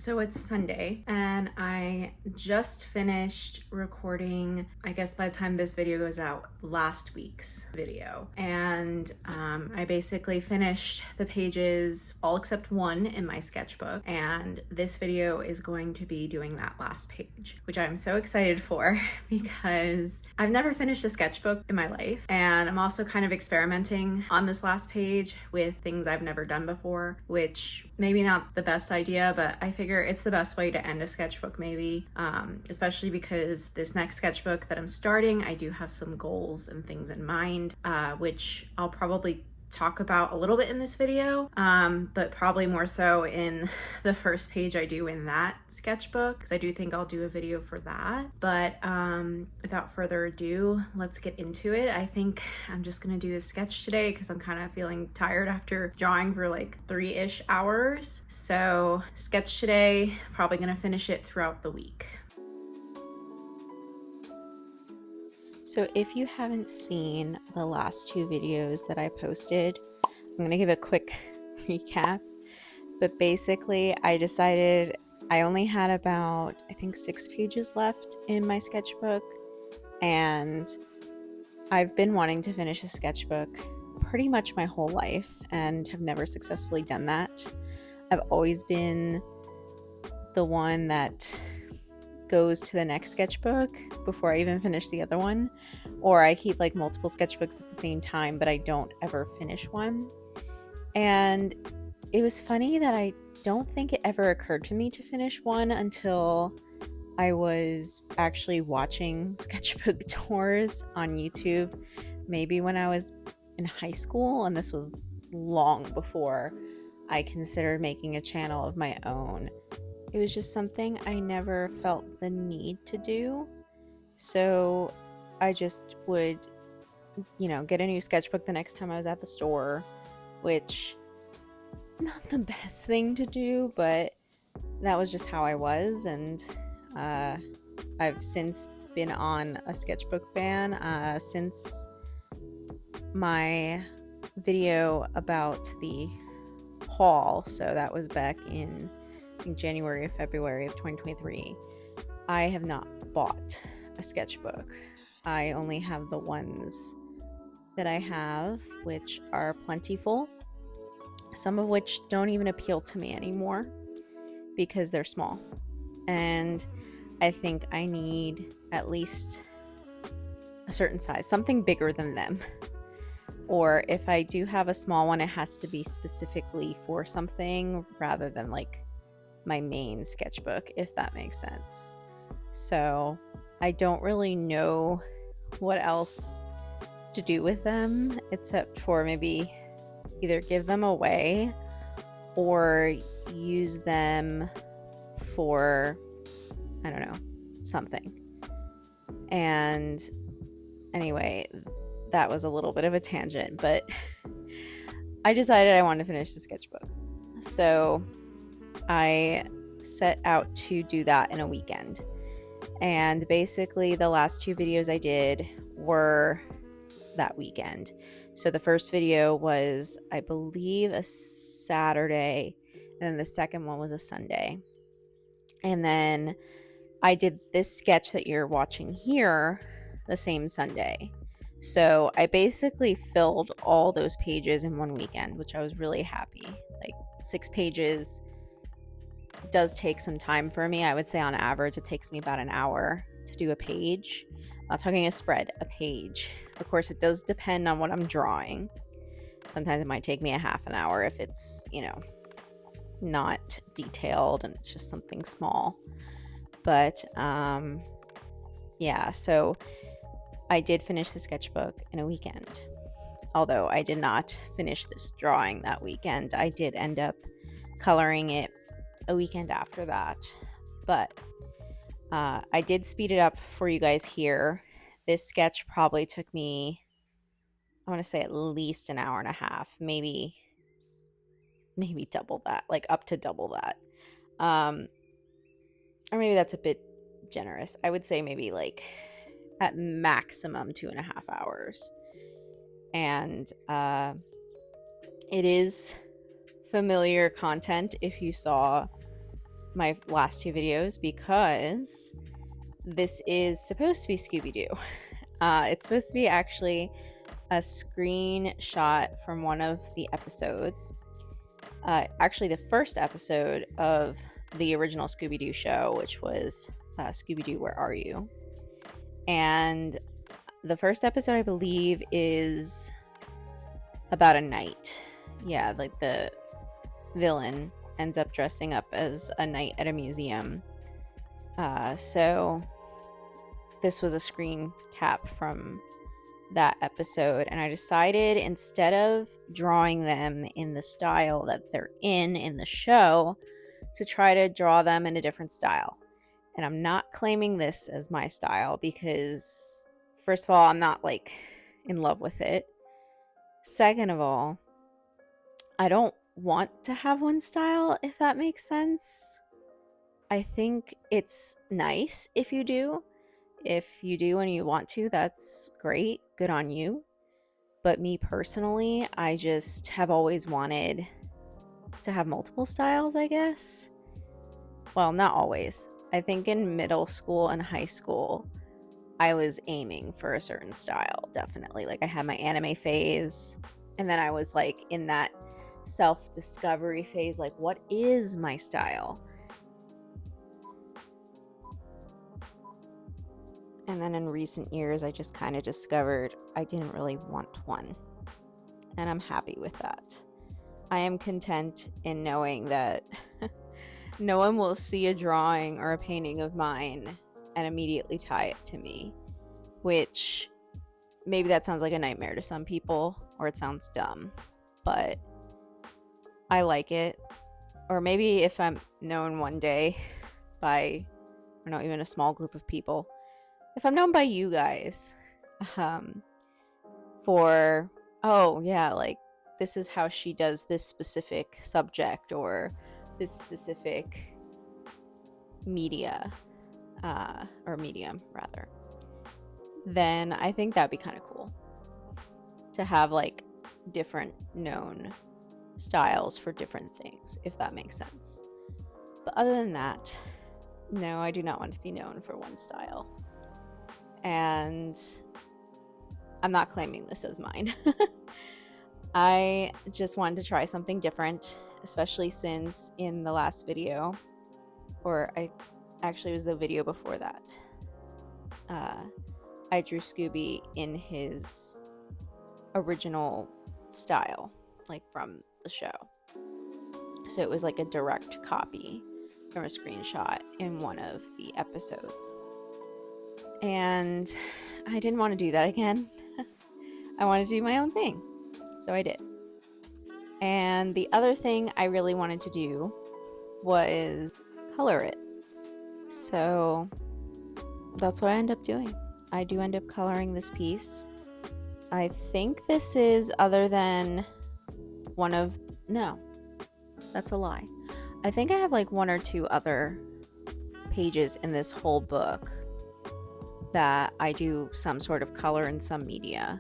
So it's Sunday and I just finished recording, I guess by the time this video goes out, last week's video. And I basically finished the pages, all except one, in my sketchbook. And this video is going to be doing that last page, which I'm so excited for because I've never finished a sketchbook in my life. And I'm also kind of experimenting on this last page with things I've never done before, which maybe not the best idea, but I figure it's the best way to end a sketchbook maybe, especially because this next sketchbook that I'm starting, I do have some goals and things in mind, which I'll probably talk about a little bit in this video, but probably more so in the first page I do in that sketchbook, because I do think I'll do a video for that. But without further ado, let's get into it. I think I'm just gonna do this sketch today because I'm kind of feeling tired after drawing for like 3-ish hours. So sketch today, probably gonna finish it throughout the week. So if you haven't seen the last two videos that I posted, I'm going to give a quick recap. But basically, I decided I only had about, I think, 6 pages left in my sketchbook. And I've been wanting to finish a sketchbook pretty much my whole life and have never successfully done that. I've always been the one that goes to the next sketchbook before I even finish the other one, or I keep like multiple sketchbooks at the same time, but I don't ever finish one. And it was funny that I don't think it ever occurred to me to finish one until I was actually watching sketchbook tours on YouTube, maybe when I was in high school, and this was long before I considered making a channel of my own. It was just something I never felt the need to do. So I just would, get a new sketchbook the next time I was at the store, which not the best thing to do, but that was just how I was. And I've since been on a sketchbook ban since my video about the haul. So that was back in January or February of 2023. I have not bought a sketchbook. I only have the ones that I have, which are plentiful, some of which don't even appeal to me anymore because they're small. And I think I need at least a certain size, something bigger than them. Or if I do have a small one, it has to be specifically for something rather than like my main sketchbook, if that makes sense. So I don't really know what else to do with them except for maybe either give them away or use them for, I don't know, something. And anyway, that was a little bit of a tangent, but I decided I wanted to finish the sketchbook. So I set out to do that in a weekend. And basically the last 2 videos I did were that weekend. So the first video was, I believe, a Saturday, and then the second one was a Sunday. And then I did this sketch that you're watching here the same Sunday. So I basically filled all those pages in one weekend, which I was really happy. Like 6 pages does take some time for me. I would say on average it takes me about an hour to do a page. I'm not talking a spread, a page. Of course, it does depend on what I'm drawing. Sometimes it might take me a half an hour if it's, not detailed and it's just something small. But yeah, so I did finish the sketchbook in a weekend. Although I did not finish this drawing that weekend, I did end up coloring it a weekend after that. But I did speed it up for you guys here. This sketch probably took me, I want to say, at least an hour and a half, maybe double that, like up to double that. Or maybe that's a bit generous. I would say maybe like at maximum 2.5 hours. And it is familiar content if you saw my last two videos because this is supposed to be Scooby Doo. It's supposed to be actually a screenshot from one of the episodes. Actually, the first episode of the original Scooby Doo show, which was Scooby Doo, Where Are You? And the first episode, I believe, is about a knight. Yeah, like the villain ends up dressing up as a knight at a museum. So this was a screen cap from that episode, and I decided instead of drawing them in the style that they're in the show, to try to draw them in a different style. And I'm not claiming this as my style because, first of all, I'm not like in love with it. Second of all, I don't want to have one style, if that makes sense. I think it's nice if you do. If you do and you want to, that's great. Good on you. But me personally, I just have always wanted to have multiple styles, I guess. Well, not always. I think in middle school and high school, I was aiming for a certain style, definitely. Like I had my anime phase, and then I was like in that self-discovery phase, like what is my style? And then in recent years, I just kind of discovered I didn't really want one. And I'm happy with that. I am content in knowing that no one will see a drawing or a painting of mine and immediately tie it to me. Which, maybe that sounds like a nightmare to some people, or it sounds dumb. But I like it. Or maybe if I'm known one day by, I don't know, even a small group of people, if I'm known by you guys for, oh yeah, like this is how she does this specific subject or this specific media, or medium rather, then I think that'd be kind of cool to have like different known styles for different things, if that makes sense. But other than that, no, I do not want to be known for one style. And I'm not claiming this as mine. I just wanted to try something different, especially since in the last video, or actually it was the video before that, I drew Scooby in his original style, like from the show. So it was like a direct copy from a screenshot in one of the episodes. And I didn't want to do that again. I wanted to do my own thing. So I did. And the other thing I really wanted to do was color it. So that's what I end up doing. I do end up coloring this piece. I think this is, other than one of, no, that's a lie. I think I have like one or two other pages in this whole book that I do some sort of color in some media.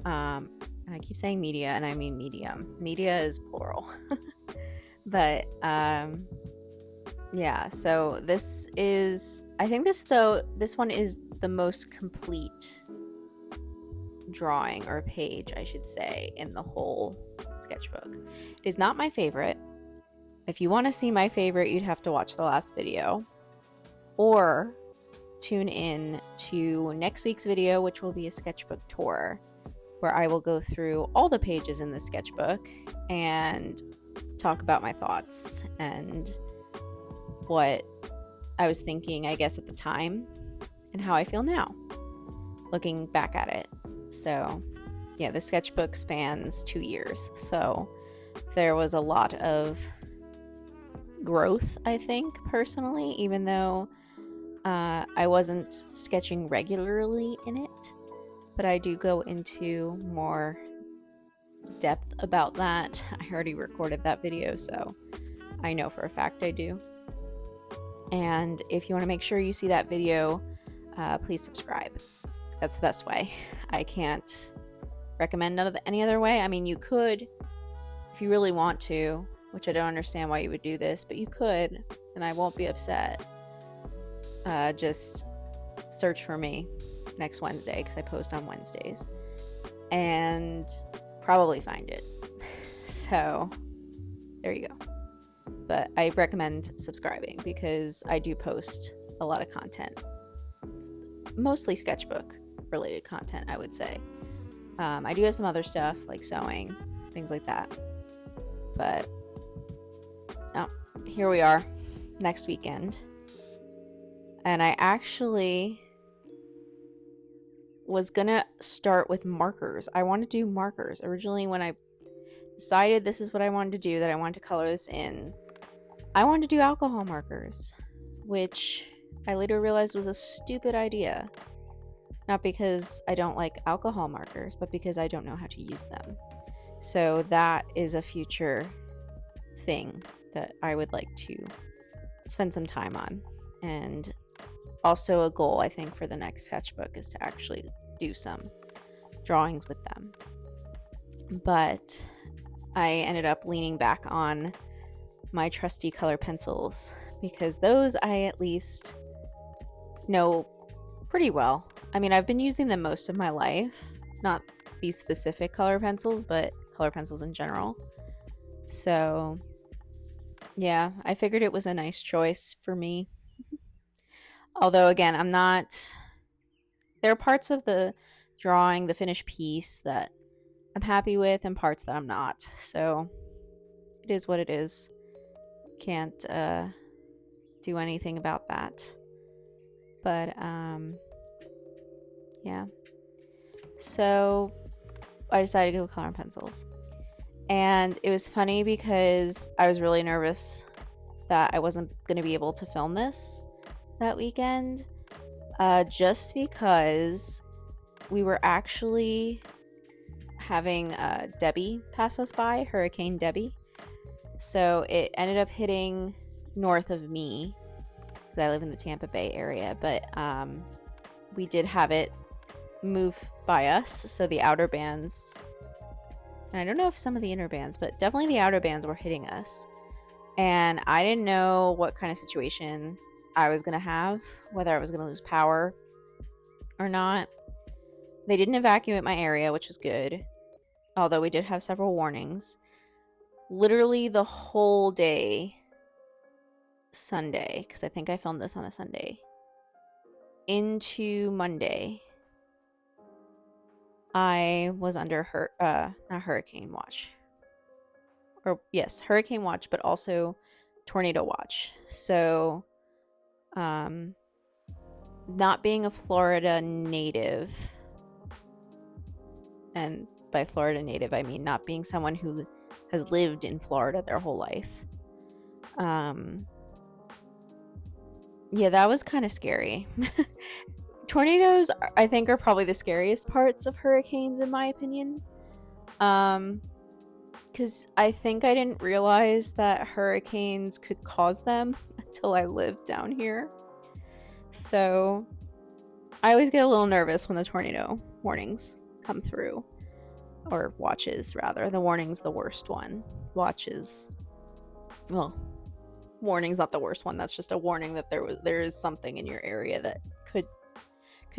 And I keep saying media and I mean medium. Media is plural. But yeah, so this is, I think this one is the most complete drawing, or page I should say, in the whole sketchbook. It is not my favorite. If you want to see my favorite, you'd have to watch the last video, or tune in to next week's video, which will be a sketchbook tour, where I will go through all the pages in the sketchbook and talk about my thoughts and what I was thinking, I guess, at the time, and how I feel now, looking back at it. So yeah, the sketchbook spans 2 years, so there was a lot of growth, I think, personally, even though I wasn't sketching regularly in it, but I do go into more depth about that. I already recorded that video, so I know for a fact I do. And if you want to make sure you see that video, please subscribe. That's the best way. I can't recommend any other way. I mean, you could, if you really want to, which I don't understand why you would do this, but you could and I won't be upset. Just search for me next Wednesday, because I post on Wednesdays, and probably find it. So there you go. But I recommend subscribing because I do post a lot of content, mostly sketchbook related content, I would say. I do have some other stuff like sewing, things like that. But here we are, next weekend. And I actually was gonna start with markers. I want to do markers. Originally, when I decided this is what I wanted to do, that I wanted to color this in, I wanted to do alcohol markers, which I later realized was a stupid idea. Not because I don't like alcohol markers, but because I don't know how to use them. So that is a future thing that I would like to spend some time on. And also a goal, I think, for the next sketchbook is to actually do some drawings with them. But I ended up leaning back on my trusty color pencils, because those I at least know pretty well. I mean, I've been using them most of my life, not these specific color pencils, but color pencils in general. So yeah, I figured it was a nice choice for me. Although again, there are parts of the drawing, the finished piece, that I'm happy with and parts that I'm not. So it is what it is. Can't do anything about that. But yeah. So I decided to go with color pencils. And it was funny because I was really nervous that I wasn't going to be able to film this that weekend. Just because we were actually having Debbie pass us by, Hurricane Debbie. So it ended up hitting north of me, because I live in the Tampa Bay area, but we did have it move by us. So the outer bands, and I don't know if some of the inner bands, but definitely the outer bands were hitting us. And I didn't know what kind of situation I was going to have, whether I was going to lose power or not. They didn't evacuate my area, which was good, although we did have several warnings. Literally the whole day, Sunday, because I think I filmed this on a Sunday, into Monday, I was under not hurricane watch. Or yes, hurricane watch, but also tornado watch. So not being a Florida native, and by Florida native I mean not being someone who has lived in Florida their whole life, yeah, that was kind of scary. Tornadoes, I think, are probably the scariest parts of hurricanes, in my opinion. Because I think I didn't realize that hurricanes could cause them until I lived down here. So I always get a little nervous when the tornado warnings come through. Or watches, rather. The warning's the worst one. Watches, well, warning's not the worst one. That's just a warning that there is something in your area that could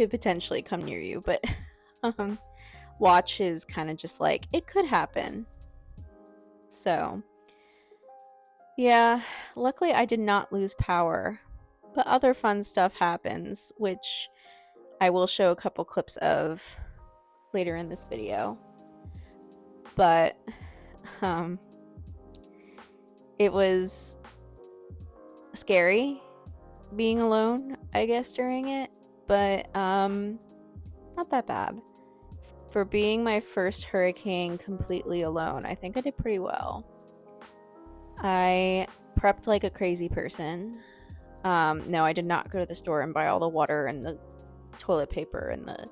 potentially come near you. But watch is kind of just like, it could happen. So yeah, luckily I did not lose power, but other fun stuff happens, which I will show a couple clips of later in this video. But it was scary being alone, I guess, during it, but not that bad. For being my first hurricane completely alone, I think I did pretty well. I prepped like a crazy person. No, I did not go to the store and buy all the water and the toilet paper and the,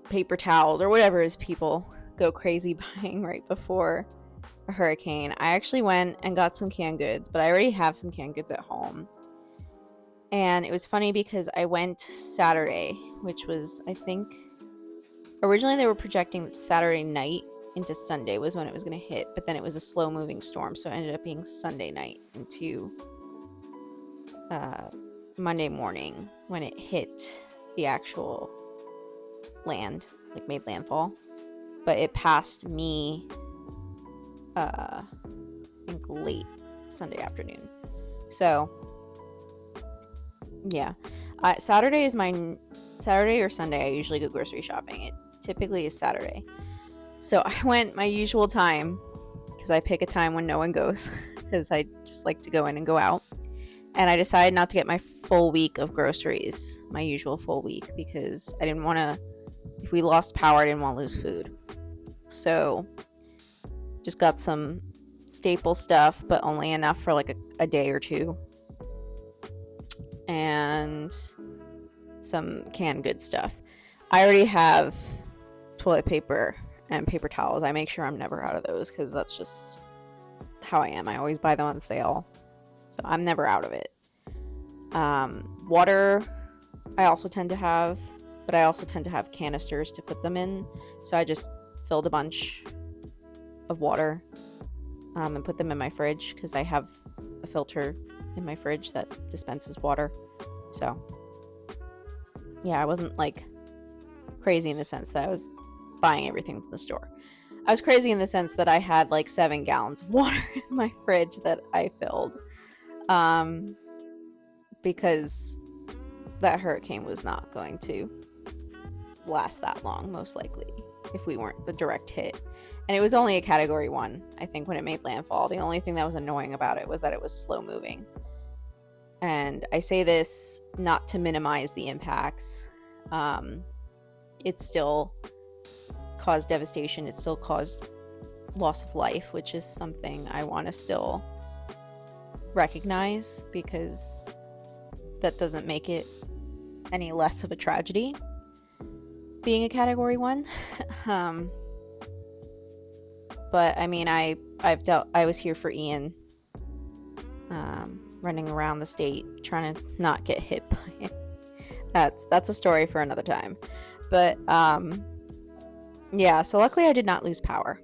paper towels or whatever is people go crazy buying right before a hurricane. I actually went and got some canned goods, but I already have some canned goods at home. And it was funny because I went Saturday, which was, I think, originally they were projecting that Saturday night into Sunday was when it was going to hit, but then it was a slow moving storm, so it ended up being Sunday night into Monday morning when it hit the actual land, like made landfall. But it passed me I think late Sunday afternoon. So yeah, Saturday is my Saturday or Sunday. I usually go grocery shopping. It typically is Saturday. So I went my usual time because I pick a time when no one goes because I just like to go in and go out. And I decided not to get my full week of groceries, my usual full week, because I didn't want to, if we lost power, I didn't want to lose food. So just got some staple stuff, but only enough for like a day or two. And some canned good stuff. I already have toilet paper and paper towels. I make sure I'm never out of those because that's just how I am. I always buy them on sale, so I'm never out of it. Water I also tend to have, but I also tend to have canisters to put them in, so I just filled a bunch of water and put them in my fridge because I have a filter in my fridge that dispenses water. So yeah, I wasn't like crazy in the sense that I was buying everything from the store. I was crazy in the sense that I had like 7 gallons of water in my fridge that I filled because that hurricane was not going to last that long, most likely, if we weren't the direct hit. And it was only a category 1, I think, when it made landfall. The only thing that was annoying about it was that it was slow moving. And I say this not to minimize the impacts. It still caused devastation. It still caused loss of life, which is something I want to still recognize because that doesn't make it any less of a tragedy being a category 1. But I mean, I was here for Ian, running around the state trying to not get hit by it. That's a story for another time. But yeah, so luckily I did not lose power.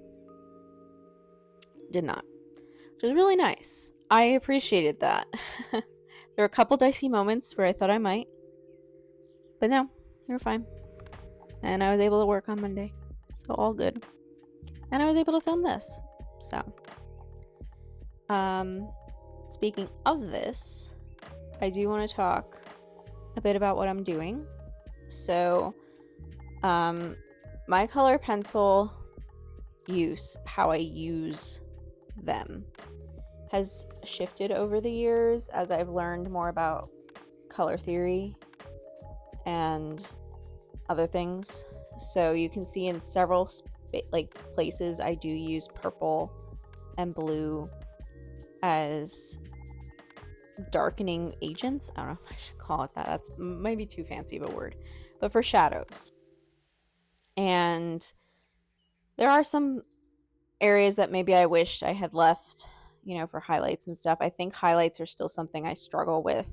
Did not, which was really nice. I appreciated that. There were a couple dicey moments where I thought I might, but no, they were fine. And I was able to work on Monday, so all good. And I was able to film this. So speaking of this, I do want to talk a bit about what I'm doing. So my color pencil use, how I use them, has shifted over the years as I've learned more about color theory and other things. So you can see in several places I do use purple and blue as darkening agents. I don't know if I should call it that. That's maybe too fancy of a word, but for shadows. And there are some areas that maybe I wished I had left, for highlights and stuff. I think highlights are still something I struggle with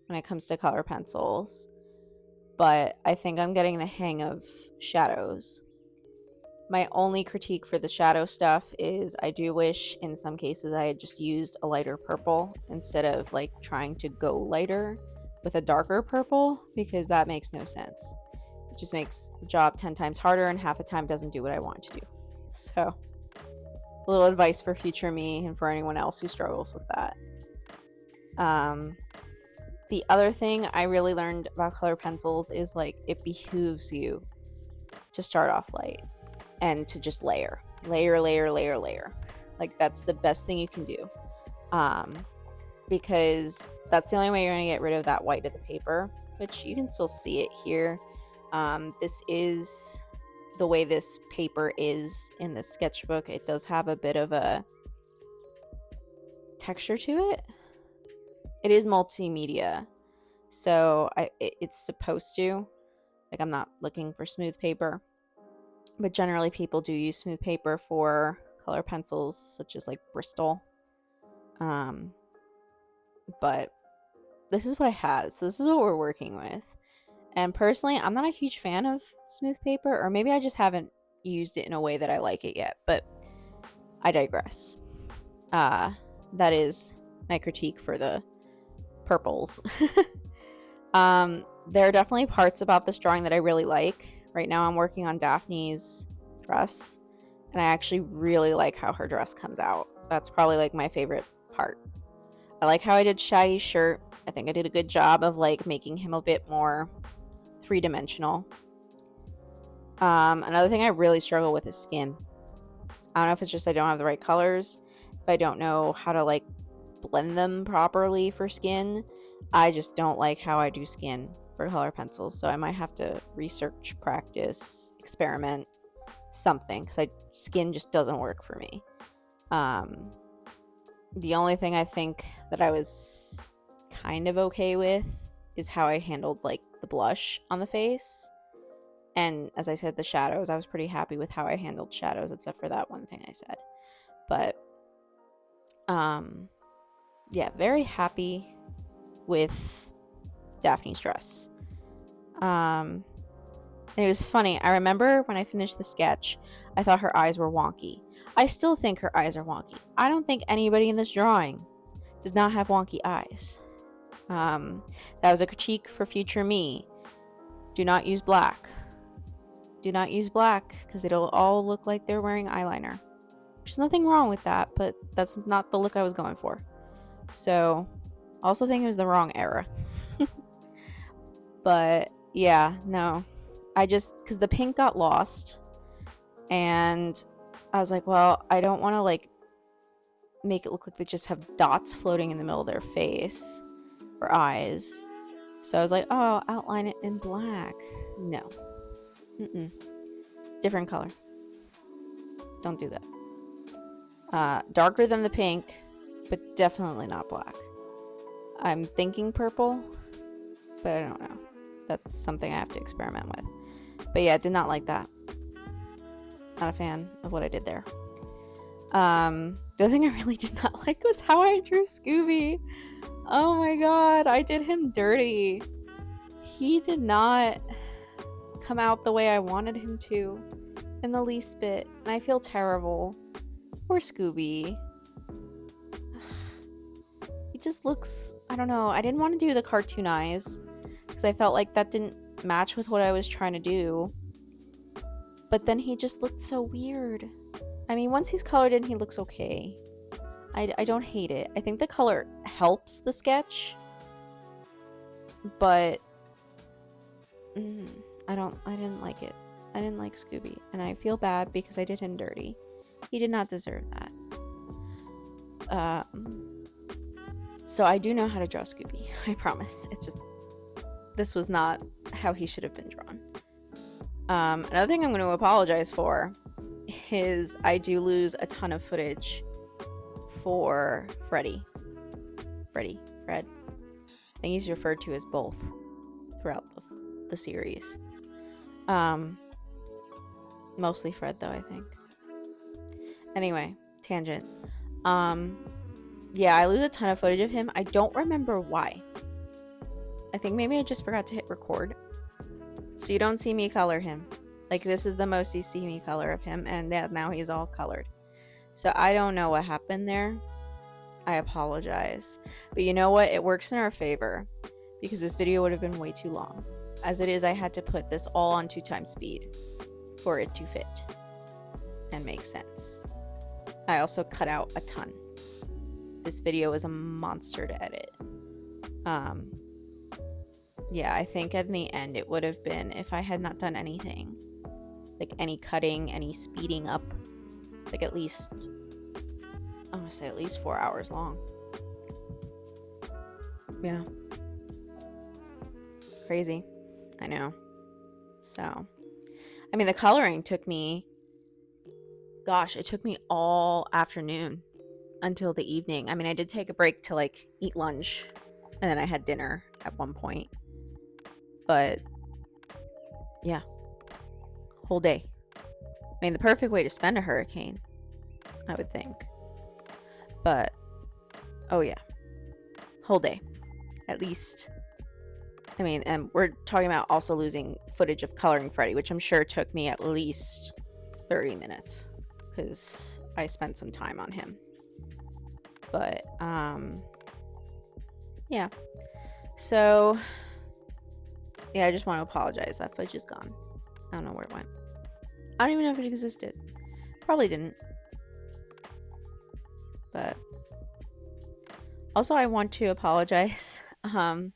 when it comes to color pencils, but I think I'm getting the hang of shadows. My only critique for the shadow stuff is I do wish in some cases I had just used a lighter purple instead of like trying to go lighter with a darker purple, because that makes no sense. It just makes the job 10 times harder and half the time doesn't do what I want it to do. So a little advice for future me and for anyone else who struggles with that. The other thing I really learned about color pencils is like it behooves you to start off light and to just layer. Like that's the best thing you can do, because that's the only way you're going to get rid of that white of the paper, which you can still see it here. This is the way this paper is in the sketchbook. It does have a bit of a texture to it. It is multimedia, so it's supposed to, like, I'm not looking for smooth paper, but generally people do use smooth paper for color pencils such as like Bristol. But this is what I had, so this is what we're working with. And personally, I'm not a huge fan of smooth paper, or maybe I just haven't used it in a way that I like it yet, but I digress. That is my critique for the purples. There are definitely parts about this drawing that I really like. Right now I'm working on Daphne's dress, and I actually really like how her dress comes out. That's probably like my favorite part. I like how I did Shaggy's shirt. I think I did a good job of like making him a bit more three-dimensional. Another thing I really struggle with is skin. I don't know if it's just I don't have the right colors, if I don't know how to like blend them properly for skin. I just don't like how I do skin for color pencils, so I might have to research, practice, experiment, something, because skin just doesn't work for me. The only thing I think that I was kind of okay with is how I handled like the blush on the face. And as I said, the shadows, I was pretty happy with how I handled shadows, except for that one thing I said. But yeah, very happy with Daphne's dress. And it was funny. I remember when I finished the sketch, I thought her eyes were wonky. I still think her eyes are wonky. I don't think anybody in this drawing does not have wonky eyes. That was a critique for future me. Do not use black. Do not use black, because it'll all look like they're wearing eyeliner. There's nothing wrong with that, but that's not the look I was going for. So, also think it was the wrong era. But yeah, no. Because the pink got lost, and I was like, well, I don't want to like make it look like they just have dots floating in the middle of their face for eyes. So I was like, oh, I'll outline it in black. No. Different color. Don't do that. Darker than the pink, but definitely not black. I'm thinking purple, but I don't know. That's something I have to experiment with. But yeah, did not like that. Not a fan of what I did there. The other thing I really did not like was how I drew Scooby. Oh my god, I did him dirty. He did not come out the way I wanted him to in the least bit, and I feel terrible. Poor Scooby. He just looks, I don't know, I didn't want to do the cartoon eyes because I felt like that didn't match with what I was trying to do, but then he just looked so weird. I mean, once he's colored in, he looks okay. I don't hate it. I think the color helps the sketch, but I didn't like it. I didn't like Scooby, and I feel bad because I did him dirty. He did not deserve that. So I do know how to draw Scooby. I promise. It's just, this was not how he should have been drawn. Another thing I'm going to apologize for is I do lose a ton of footage for Fred. I think he's referred to as both throughout the series. Mostly Fred though, I think. Anyway, tangent. Yeah, I lose a ton of footage of him. I don't remember why. I think maybe I just forgot to hit record. So you don't see me color him. Like, this is the most you see me color of him, and now he's all colored. So I don't know what happened there. I apologize. But you know what? It works in our favor, because this video would have been way too long. As it is, I had to put this all on 2x speed for it to fit and make sense. I also cut out a ton. This video is a monster to edit. Yeah, I think in the end it would have been, if I had not done anything, like any cutting, any speeding up, like at least, I'm gonna say at least 4 hours long. Yeah. Crazy. I know. So, I mean, the coloring took me, gosh, it took me all afternoon until the evening. I mean, I did take a break to like eat lunch, and then I had dinner at one point. But yeah, whole day. I mean, the perfect way to spend a hurricane, I would think. But oh yeah, whole day at least. I mean, and we're talking about also losing footage of coloring Freddy, which I'm sure took me at least 30 minutes because I spent some time on him. But yeah, so yeah, I just want to apologize. That footage is gone. I don't know where it went. I don't even know if it existed. Probably didn't. But also I want to apologize. I'm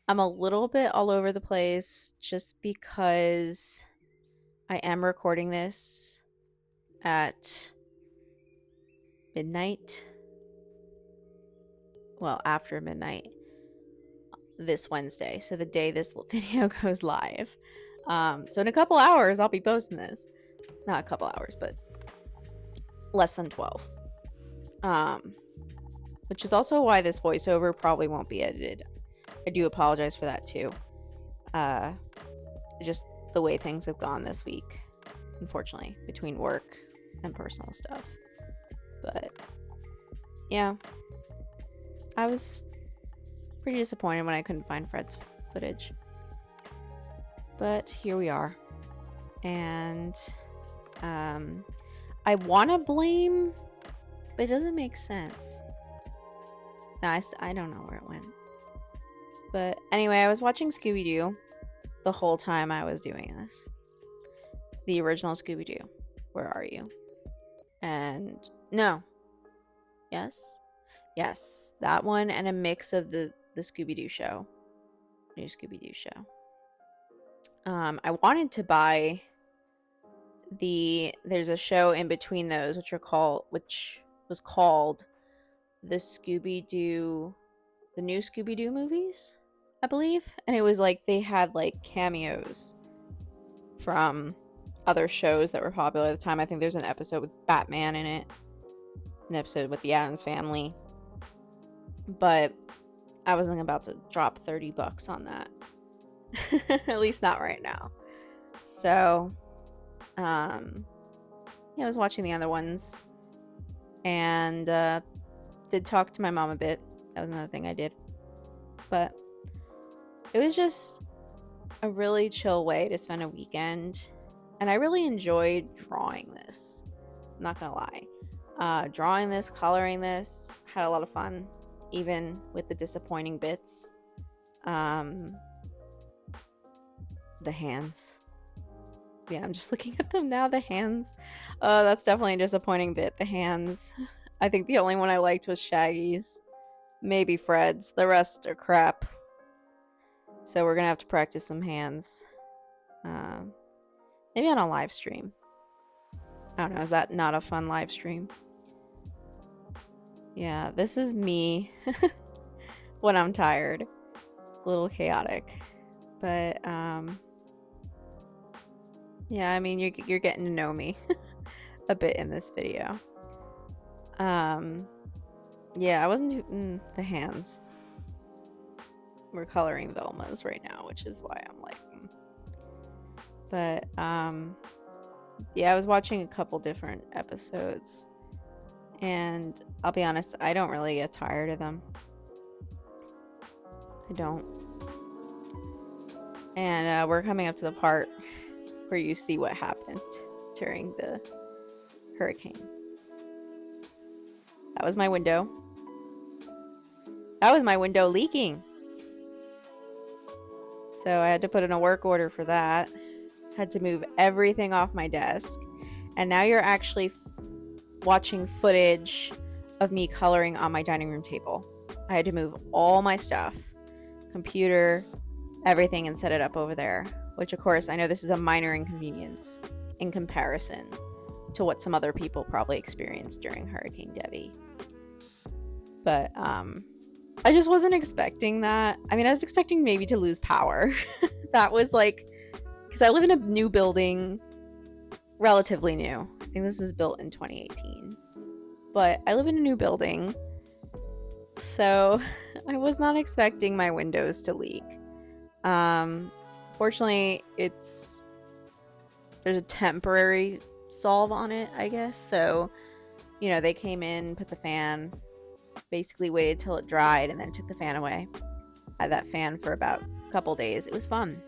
a little bit all over the place just because I am recording this at midnight. Well, after midnight this Wednesday. So the day this video goes live. So in a couple hours, I'll be posting this. Not a couple hours, but less than 12. Which is also why this voiceover probably won't be edited. I do apologize for that too. Just the way things have gone this week, unfortunately, between work and personal stuff. But yeah, I was pretty disappointed when I couldn't find Fred's footage. But here we are. And I want to blame, but it doesn't make sense. No, I don't know where it went. But anyway, I was watching Scooby Doo the whole time I was doing this. The original Scooby Doo. Where are you? And no. Yes? Yes. That one and a mix of the Scooby Doo show. New Scooby Doo show. I wanted to buy there's a show in between those which was called the Scooby Doo, the new Scooby Doo movies, I believe. And it was like they had like cameos from other shows that were popular at the time. I think there's an episode with Batman in it, an episode with the Addams Family. But I wasn't about to drop $30 on that. At least not right now. So yeah, I was watching the other ones and did talk to my mom a bit. That was another thing I did. But it was just a really chill way to spend a weekend, and I really enjoyed drawing this. I'm not gonna lie. Drawing this, coloring this, had a lot of fun, even with the disappointing bits. The hands. Yeah, I'm just looking at them now. The hands. That's definitely a disappointing bit. The hands. I think the only one I liked was Shaggy's. Maybe Fred's. The rest are crap. So we're gonna have to practice some hands. Maybe on a live stream. I don't know. Is that not a fun live stream? Yeah, this is me when I'm tired. A little chaotic. But yeah, I mean, you're getting to know me a bit in this video. Yeah, I wasn't the hands. We're coloring Velma's right now, which is why I'm like But yeah, I was watching a couple different episodes, and I'll be honest, I don't really get tired of them. I don't. And we're coming up to the part where you see what happened during the hurricane. That was my window. That was my window leaking. So I had to put in a work order for that. Had to move everything off my desk. And now you're actually watching footage of me coloring on my dining room table. I had to move all my stuff, computer, everything, and set it up over there. Which, of course, I know this is a minor inconvenience in comparison to what some other people probably experienced during Hurricane Debbie. But I just wasn't expecting that. I mean, I was expecting maybe to lose power. That was like, because I live in a new building, relatively new. I think this was built in 2018. But I live in a new building, so I was not expecting my windows to leak. Fortunately, there's a temporary solve on it, I guess. So, you know, they came in, put the fan, basically waited till it dried, and then took the fan away. I had that fan for about a couple days. It was fun.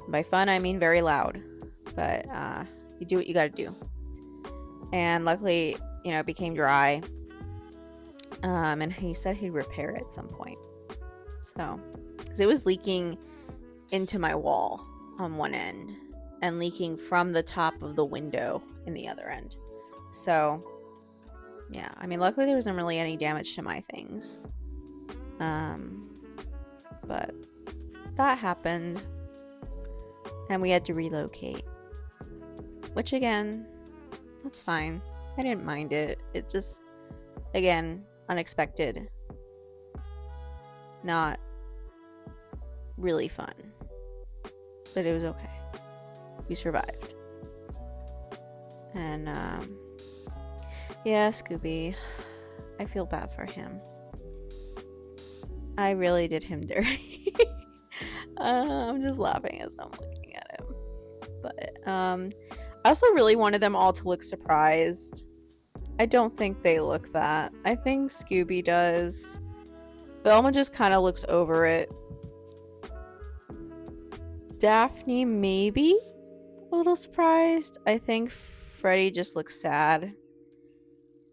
By fun, I mean very loud. but you do what you gotta do. And luckily, you know, it became dry. And he said he'd repair it at some point. So, because it was leaking into my wall on one end and leaking from the top of the window in the other end. So, yeah, I mean, luckily there wasn't really any damage to my things. But that happened, and we had to relocate. Which, again, that's fine. I didn't mind it. It just, again, unexpected. Not really fun. But it was okay. We survived. And, yeah, Scooby. I feel bad for him. I really did him dirty. I'm just laughing as I'm looking at him. But, I also really wanted them all to look surprised. I don't think they look that. I think Scooby does. Velma just kind of looks over it. Daphne, maybe a little surprised. I think Freddy just looks sad.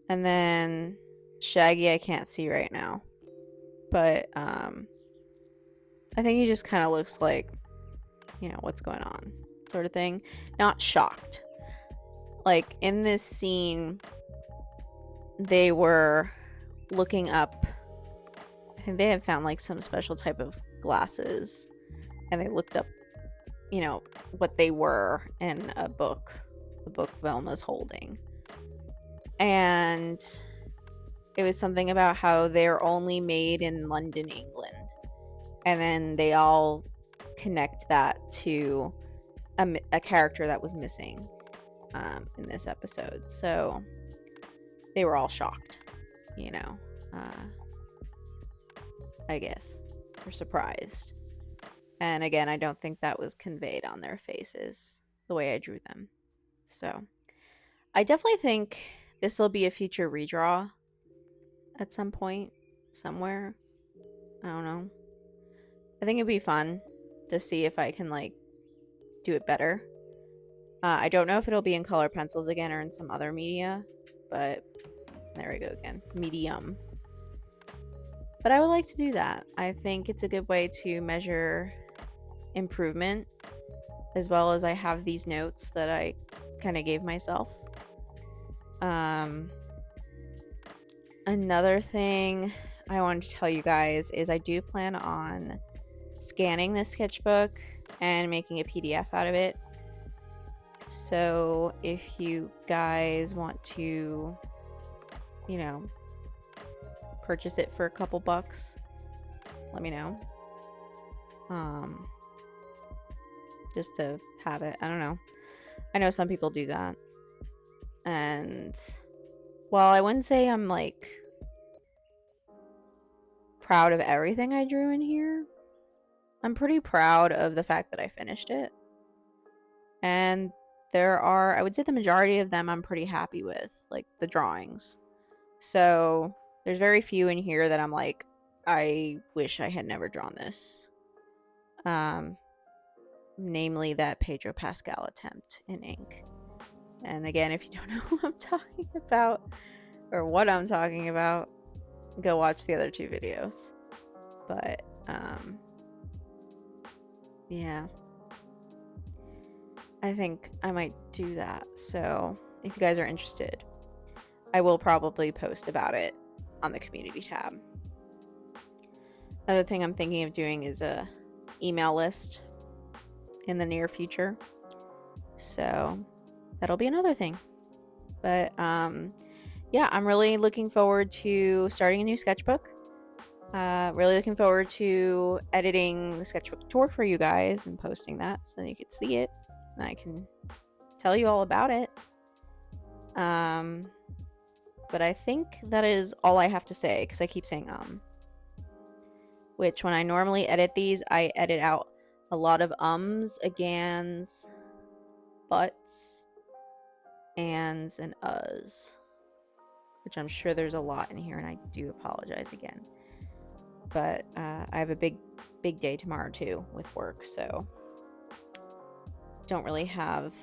And then Shaggy, I can't see right now. But, I think he just kind of looks like, you know, what's going on, sort of thing. Not shocked. Like, in this scene, they were looking up. I think they had found, like, some special type of glasses. And they looked up, you know, what they were in a book. The book Velma's holding. And it was something about how they're only made in London, England. And then they all connect that to a character that was missing in this episode. So they were all shocked, you know, I guess, or surprised. And again, I don't think that was conveyed on their faces the way I drew them. So I definitely think this will be a future redraw at some point, somewhere. I don't know. I think it'd be fun to see if I can, like, do it better. I don't know if it'll be in color pencils again or in some other media, but there we go again. Medium. But I would like to do that. I think it's a good way to measure improvement, as well as I have these notes that I kind of gave myself. Another thing I wanted to tell you guys is I do plan on scanning this sketchbook and making a PDF out of it. So if you guys want to, you know, purchase it for a couple bucks, let me know. Just to have it. I don't know. I know some people do that. And while I wouldn't say I'm, like, proud of everything I drew in here, I'm pretty proud of the fact that I finished it. And there are, I would say the majority of them I'm pretty happy with, like the drawings. So there's very few in here that I'm like, I wish I had never drawn this. Namely that Pedro Pascal attempt in ink. And again, if you don't know who I'm talking about or what I'm talking about, go watch the other two videos. But yeah, I think I might do that. So if you guys are interested, I will probably post about it on the community tab. Another thing I'm thinking of doing is a email list in the near future. So that'll be another thing. But yeah, I'm really looking forward to starting a new sketchbook. Really looking forward to editing the sketchbook tour for you guys and posting that so that you can see it and I can tell you all about it. But I think that is all I have to say, because I keep saying which when I normally edit these, I edit out a lot of ums, agans, buts, ands, and uhs, which I'm sure there's a lot in here, and I do apologize again. But I have a big day tomorrow too with work, so don't really have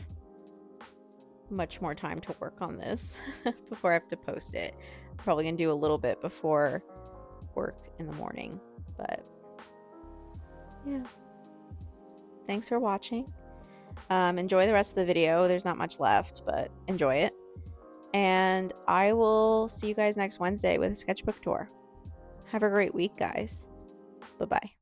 much more time to work on this before I have to post it. I'm probably gonna do a little bit before work in the morning, but yeah. Thanks for watching. Enjoy the rest of the video. There's not much left, but enjoy it. And I will see you guys next Wednesday with a sketchbook tour. Have a great week, guys. Bye-bye.